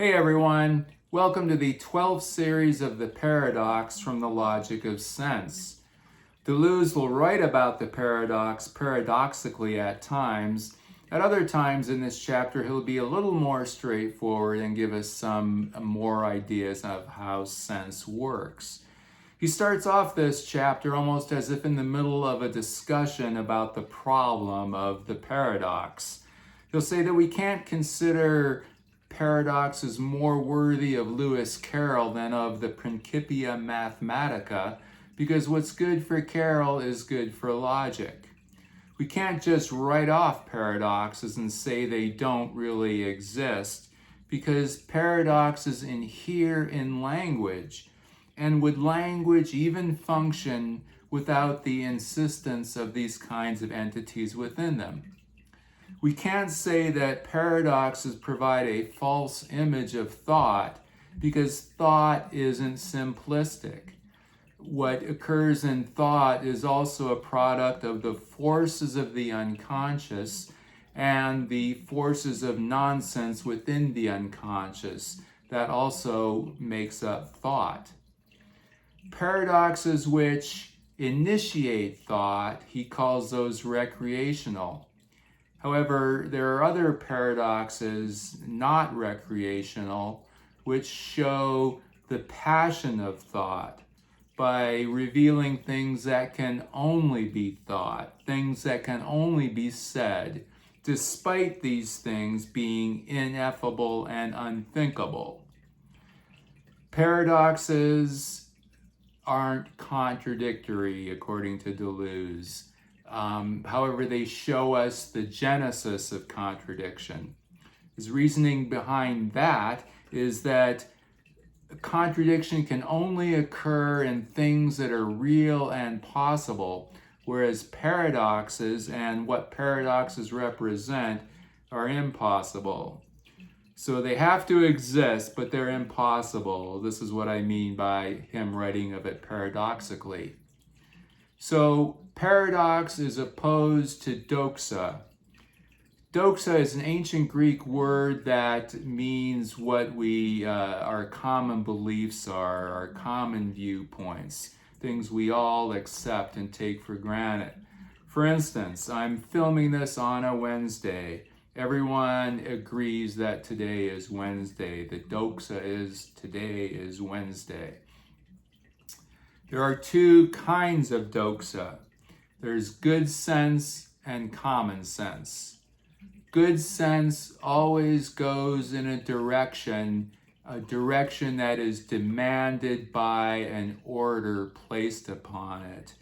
Hey everyone, welcome to the 12th series of the Paradox from the Logic of Sense. Deleuze will write about the paradox paradoxically at times. At other times in this chapter, he'll be a little more straightforward and give us some more ideas of how sense works. He starts off this chapter almost as if in the middle of a discussion about the problem of the paradox. He'll say that we can't consider paradox is more worthy of Lewis Carroll than of the Principia Mathematica, because what's good for Carroll is good for logic. We can't just write off paradoxes and say they don't really exist, because paradoxes inhere in language, and would language even function without the insistence of these kinds of entities within them? We can't say that paradoxes provide a false image of thought because thought isn't simplistic. What occurs in thought is also a product of the forces of the unconscious and the forces of nonsense within the unconscious that also makes up thought. Paradoxes which initiate thought, he calls those recreational. However, there are other paradoxes not recreational which show the passion of thought by revealing things that can only be thought, things that can only be said, despite these things being ineffable and unthinkable. Paradoxes aren't contradictory, according to Deleuze. However, they show us the genesis of contradiction. His reasoning behind that is that contradiction can only occur in things that are real and possible, whereas paradoxes and what paradoxes represent are impossible. So they have to exist, but they're impossible. This is what I mean by him writing of it paradoxically. So paradox is opposed to doxa. Doxa is an ancient Greek word that means what our common beliefs are, our common viewpoints, things we all accept and take for granted. For instance, I'm filming this on a Wednesday. Everyone agrees that today is Wednesday. The doxa is today is Wednesday. There are two kinds of doxa. There's good sense and common sense. Good sense always goes in a direction that is demanded by an order placed upon it.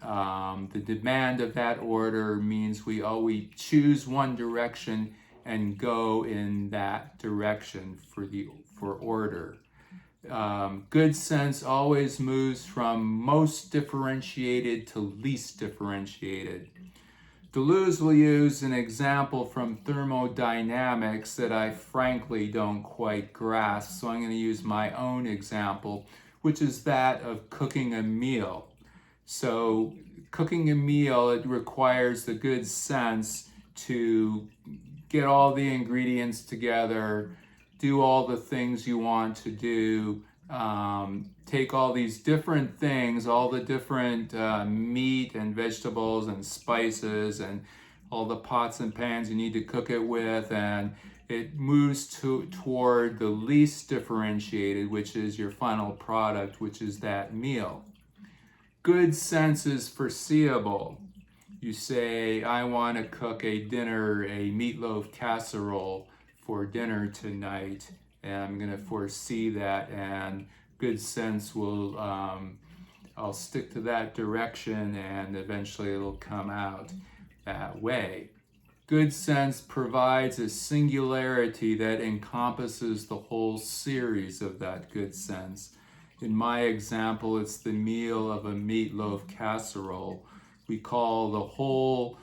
The demand of that order means we choose one direction and go in that direction for order. Good sense always moves from most differentiated to least differentiated. Deleuze will use an example from thermodynamics that I frankly don't quite grasp, so I'm going to use my own example, which is that of cooking a meal. So cooking a meal, it requires the good sense to get all the ingredients together, do all the things you want to do, take all these different things, all the different meat and vegetables and spices and all the pots and pans you need to cook it with, and it moves toward the least differentiated, which is your final product, which is that meal. Good sense is foreseeable. You say, I want to cook a meatloaf casserole for dinner tonight, and I'm going to foresee that, and good sense will, I'll stick to that direction, and eventually it'll come out that way. Good sense provides a singularity that encompasses the whole series of that good sense. In my example, it's the meal of a meatloaf casserole. We call the whole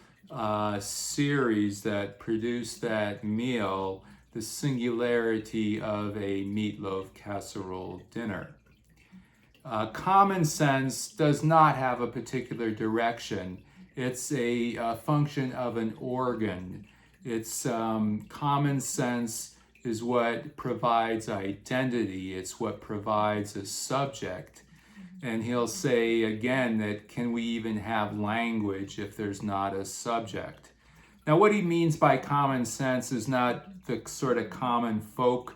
series that produced that meal the singularity of a meatloaf casserole dinner. Common sense does not have a particular direction. It's a function of an organ. It's common sense is what provides identity. It's what provides a subject. And he'll say again that can we even have language if there's not a subject? Now, what he means by common sense is not the sort of common folk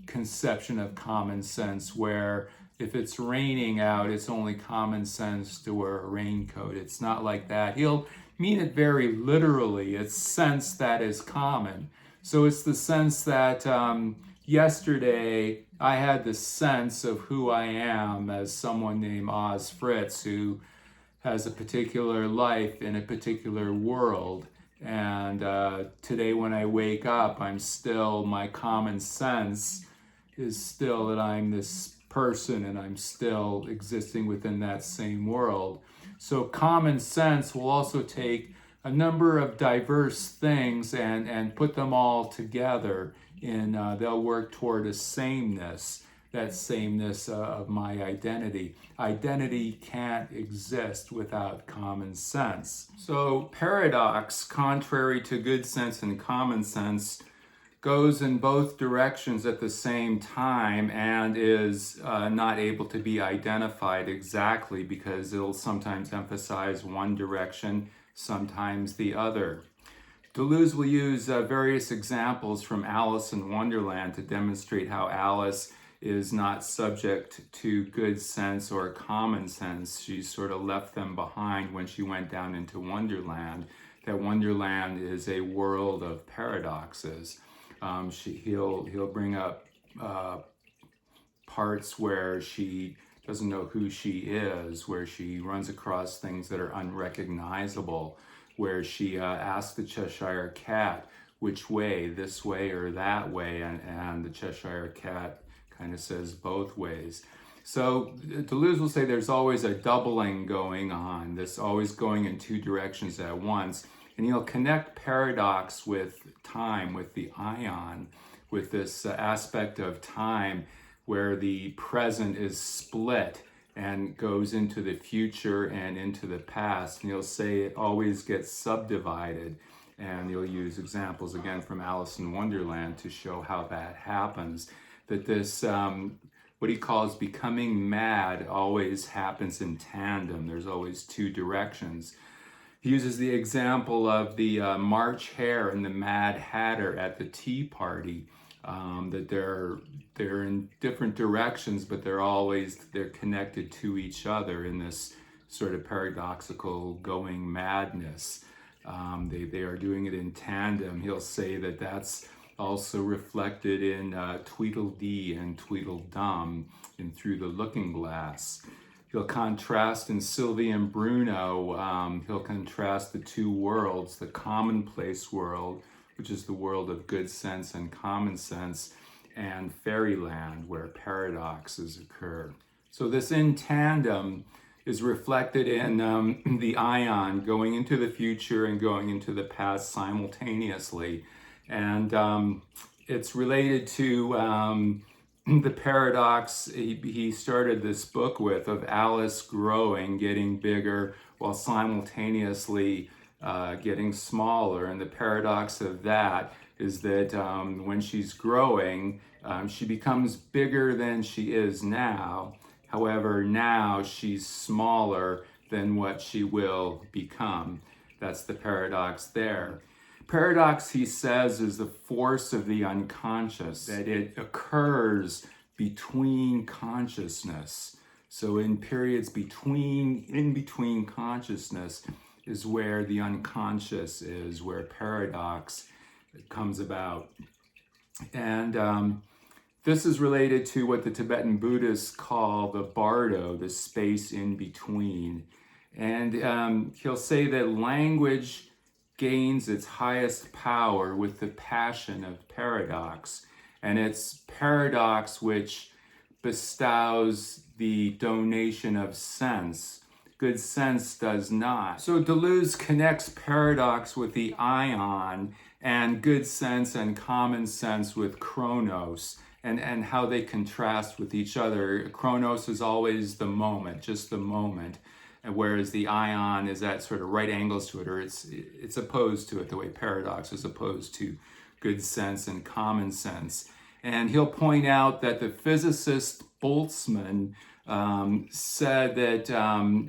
conception of common sense where if it's raining out, it's only common sense to wear a raincoat. It's not like that. He'll mean it very literally. It's sense that is common. So it's the sense that yesterday I had the sense of who I am as someone named Oz Fritz who has a particular life in a particular world. And today when I wake up, my common sense is still that I'm this person and I'm still existing within that same world. So common sense will also take a number of diverse things and put them all together they'll work toward a sameness, that sameness of my identity. Identity can't exist without common sense. So paradox, contrary to good sense and common sense, goes in both directions at the same time and is not able to be identified exactly because it'll sometimes emphasize one direction, sometimes the other. Deleuze will use various examples from Alice in Wonderland to demonstrate how Alice is not subject to good sense or common sense. She sort of left them behind when she went down into Wonderland. That Wonderland is a world of paradoxes. He'll bring up parts where she doesn't know who she is, where she runs across things that are unrecognizable, where she asks the Cheshire Cat which way, this way or that way, and the Cheshire Cat kind of says both ways. So Deleuze will say there's always a doubling going on, this always going in two directions at once, and he'll connect paradox with time, with the Aion, with this aspect of time where the present is split and goes into the future and into the past. And he'll say it always gets subdivided. And he'll use examples again from Alice in Wonderland to show how that happens. That this, what he calls becoming mad, always happens in tandem. There's always two directions. He uses the example of the March Hare and the Mad Hatter at the Tea Party. That they're in different directions, but they're connected to each other in this sort of paradoxical going madness. They are doing it in tandem. He'll say that that's also reflected in Tweedledee and Tweedledum in Through the Looking Glass. He'll contrast in Sylvie and Bruno, he'll contrast the two worlds, the commonplace world, which is the world of good sense and common sense, and fairyland, where paradoxes occur. So this in tandem is reflected in the Aion going into the future and going into the past simultaneously. And it's related to the paradox he started this book with of Alice growing, getting bigger, while simultaneously getting smaller. And the paradox of that is that when she's growing, she becomes bigger than she is now. However, now she's smaller than what she will become. That's the paradox there. Paradox, he says, is the force of the unconscious, that it occurs between consciousness. So in periods in between consciousness is where the unconscious is, where paradox comes about. And this is related to what the Tibetan Buddhists call the bardo, the space in between. And he'll say that language gains its highest power with the passion of paradox. And it's paradox which bestows the donation of sense. Good sense does not. So Deleuze connects paradox with the Aion and good sense and common sense with chronos, and how they contrast with each other. Chronos is always the moment, just the moment, and whereas the Aion is at sort of right angles to it, or it's opposed to it, the way paradox is opposed to good sense and common sense. And he'll point out that the physicist Boltzmann said that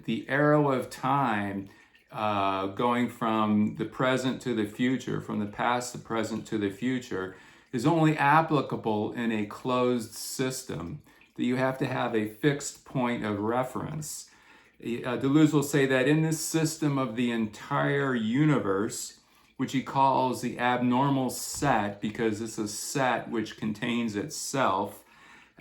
the arrow of time going from the present to the future, from the past, the present to the future, is only applicable in a closed system, that you have to have a fixed point of reference. Deleuze will say that in this system of the entire universe, which he calls the abnormal set, because it's a set which contains itself,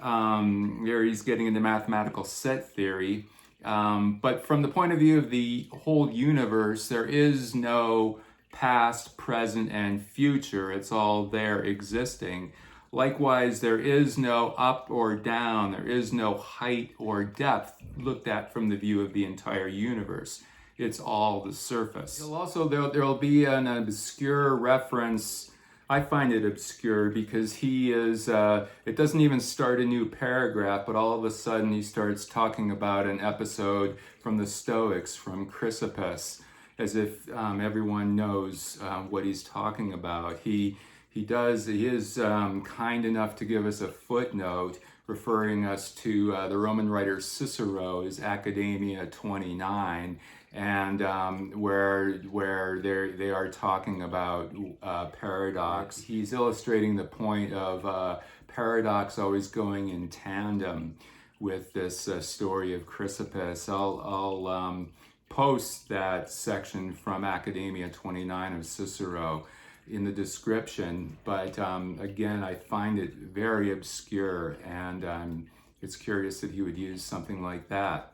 there he's getting into mathematical set theory. But from the point of view of the whole universe, there is no past, present, and future. It's all there existing. Likewise, there is no up or down. There is no height or depth looked at from the view of the entire universe. It's all the surface. There'll be an obscure reference. I find it obscure because he is, it doesn't even start a new paragraph, but all of a sudden he starts talking about an episode from the Stoics, from Chrysippus, as if everyone knows what he's talking about. He is kind enough to give us a footnote referring us to the Roman writer Cicero, his Academia 29, and where they are talking about paradox. He's illustrating the point of paradox always going in tandem with this story of Chrysippus. I'll post that section from Academia 29 of Cicero in the description, but again, I find it very obscure, and it's curious that he would use something like that.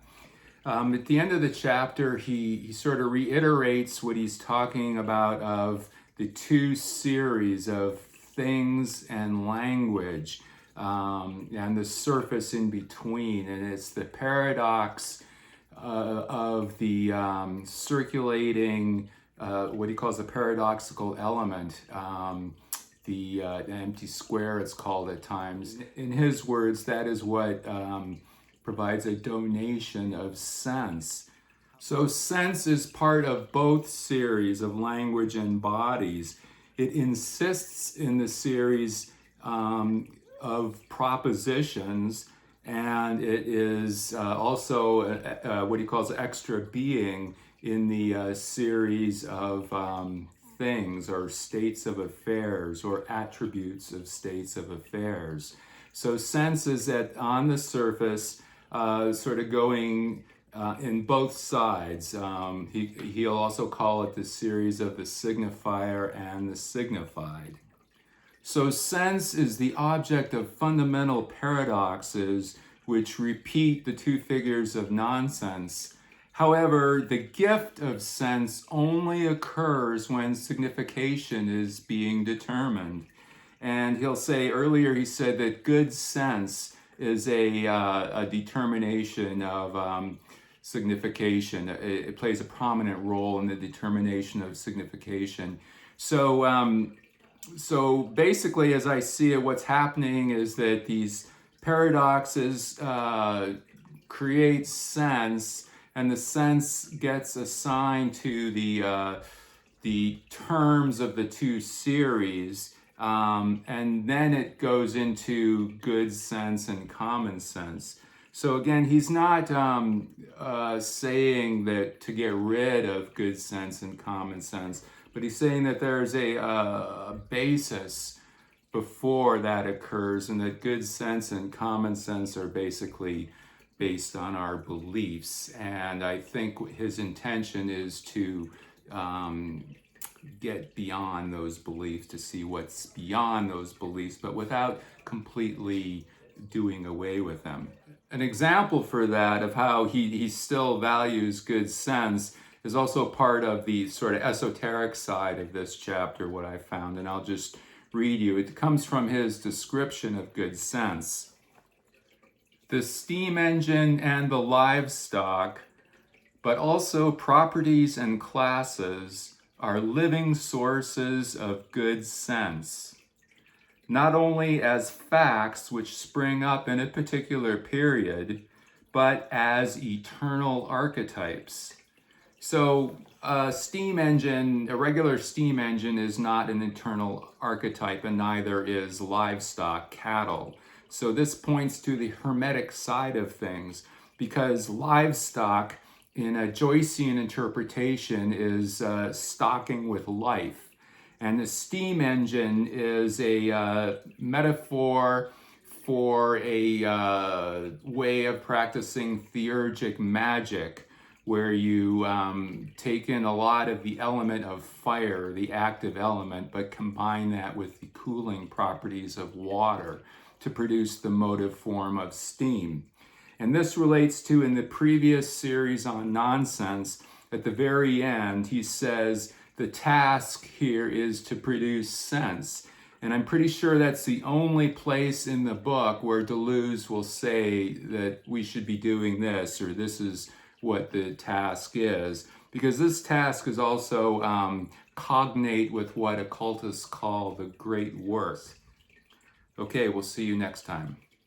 At the end of the chapter, he sort of reiterates what he's talking about of the two series of things and language, and the surface in between, and it's the paradox of the circulating, what he calls the paradoxical element, the empty square it's called at times. In his words, that is what provides a donation of sense. So sense is part of both series of language and bodies. It insists in the series of propositions, and it is also what he calls extra being in the series of things or states of affairs or attributes of states of affairs. So sense is that on the surface, sort of going in both sides. He'll also call it the series of the signifier and the signified. So sense is the object of fundamental paradoxes which repeat the two figures of nonsense. However, the gift of sense only occurs when signification is being determined. And he'll say, earlier he said that good sense is a determination of signification. It plays a prominent role in the determination of signification. So basically, as I see it, what's happening is that these paradoxes create sense, and the sense gets assigned to the terms of the two series, and then it goes into good sense and common sense. So again, he's not saying that to get rid of good sense and common sense, but he's saying that there's a basis before that occurs, and that good sense and common sense are basically based on our beliefs. And I think his intention is to get beyond those beliefs, to see what's beyond those beliefs, but without completely doing away with them. An example for that of how he still values good sense is also part of the sort of esoteric side of this chapter, what I found, and I'll just read you. It comes from his description of good sense. The steam engine and the livestock, but also properties and classes, are living sources of good sense, not only as facts which spring up in a particular period, but as eternal archetypes. So a steam engine, a regular steam engine is not an internal archetype, and neither is livestock, cattle. So this points to the hermetic side of things, because livestock in a Joycean interpretation is stocking with life. And the steam engine is a metaphor for a way of practicing theurgic magic, where you take in a lot of the element of fire, the active element, but combine that with the cooling properties of water to produce the motive form of steam. And this relates to, in the previous series on nonsense, at the very end, he says the task here is to produce sense. And I'm pretty sure that's the only place in the book where Deleuze will say that we should be doing this, or this is what the task is, because this task is also cognate with what occultists call the great worth. Okay, we'll see you next time.